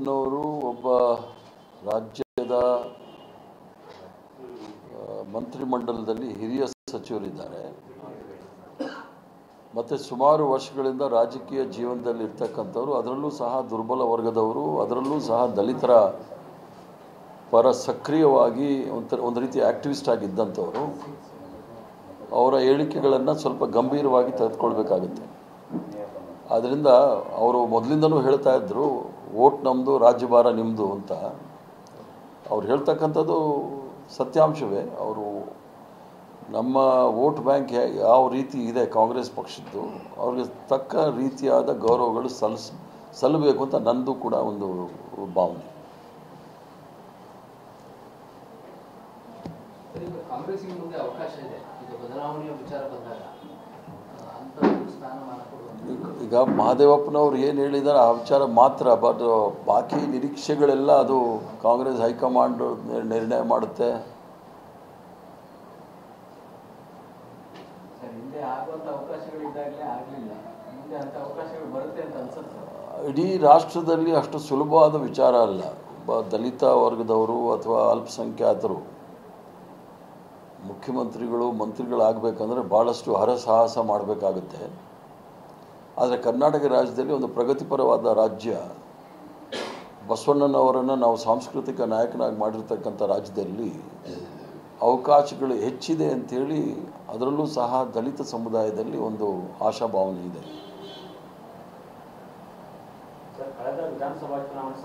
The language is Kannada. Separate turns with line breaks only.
ನವರು ಒಬ್ಬ ರಾಜ್ಯದ ಮಂತ್ರಿಮಂಡಲದಲ್ಲಿ ಹಿರಿಯ ಸಚಿವರಿದ್ದಾರೆ ಮತ್ತು ಸುಮಾರು ವರ್ಷಗಳಿಂದ ರಾಜಕೀಯ ಜೀವನದಲ್ಲಿ ಇರ್ತಕ್ಕಂಥವರು, ಅದರಲ್ಲೂ ಸಹ ದುರ್ಬಲ ವರ್ಗದವರು, ಅದರಲ್ಲೂ ಸಹ ದಲಿತರ ಪರ ಸಕ್ರಿಯವಾಗಿ ಒಂದು ರೀತಿ ಆಕ್ಟಿವಿಸ್ಟ್ ಆಗಿದ್ದಂಥವರು. ಅವರ ಹೇಳಿಕೆಗಳನ್ನು ಸ್ವಲ್ಪ ಗಂಭೀರವಾಗಿ ತೆಗೆದುಕೊಳ್ಬೇಕಾಗುತ್ತೆ. ಆದ್ದರಿಂದ ಅವರು ಮೊದಲಿಂದನೂ ಹೇಳ್ತಾ ಇದ್ದರು, ವೋಟ್ ನಮ್ಮದು, ರಾಜ್ಯಭಾರ ನಿಮ್ಮದು ಅಂತ. ಅವ್ರು ಹೇಳ್ತಕ್ಕಂಥದ್ದು ಸತ್ಯಾಂಶವೇ. ಅವರು ನಮ್ಮ ವೋಟ್ ಬ್ಯಾಂಕ್ ಯಾವ ರೀತಿ ಇದೆ ಕಾಂಗ್ರೆಸ್ ಪಕ್ಷದ್ದು, ಅವ್ರಿಗೆ ತಕ್ಕ ರೀತಿಯಾದ ಗೌರವಗಳು ಸಲ್ಲಬೇಕು ಅಂತ ನನ್ನದು ಕೂಡ ಒಂದು ಭಾವನೆ.
ಕಾಂಗ್ರೆಸ್ಗೆ ಮುಂದೆ ಅವಕಾಶ ಇದೆ, ಇದು ಬದಲಾವಣೆಯ ವಿಚಾರ ಬಂದಾಗ
ಈಗ ಮಹದೇವಪ್ಪನವ್ರು ಏನು ಹೇಳಿದ್ದಾರೆ ಆ ವಿಚಾರ ಮಾತ್ರ, ಬಟ್ ಬಾಕಿ ನಿರೀಕ್ಷೆಗಳೆಲ್ಲ ಅದು ಕಾಂಗ್ರೆಸ್ ಹೈಕಮಾಂಡ್ ನಿರ್ಣಯ ಮಾಡುತ್ತೆ. ಇಡೀ ರಾಷ್ಟ್ರದಲ್ಲಿ ಅಷ್ಟು ಸುಲಭವಾದ ವಿಚಾರ ಅಲ್ಲ. ದಲಿತ ವರ್ಗದವರು ಅಥವಾ ಅಲ್ಪಸಂಖ್ಯಾತರು ಮುಖ್ಯಮಂತ್ರಿಗಳು ಮಂತ್ರಿಗಳಾಗಬೇಕಂದ್ರೆ ಭಾಳಷ್ಟು ಹರಸಾಹಸ ಮಾಡಬೇಕಾಗುತ್ತೆ. ಆದರೆ ಕರ್ನಾಟಕ ರಾಜ್ಯದಲ್ಲಿ ಒಂದು ಪ್ರಗತಿಪರವಾದ ರಾಜ್ಯ, ಬಸವಣ್ಣನವರನ್ನು ನಾವು ಸಾಂಸ್ಕೃತಿಕ ನಾಯಕನಾಗಿ ಮಾಡಿರ್ತಕ್ಕಂಥ ರಾಜ್ಯದಲ್ಲಿ ಅವಕಾಶಗಳು ಹೆಚ್ಚಿದೆ ಅಂಥೇಳಿ, ಅದರಲ್ಲೂ ಸಹ ದಲಿತ ಸಮುದಾಯದಲ್ಲಿ ಒಂದು ಆಶಾಭಾವನೆ ಇದೆ.
ಕಳೆದ ವಿಧಾನಸಭಾ ಚುನಾವಣೆ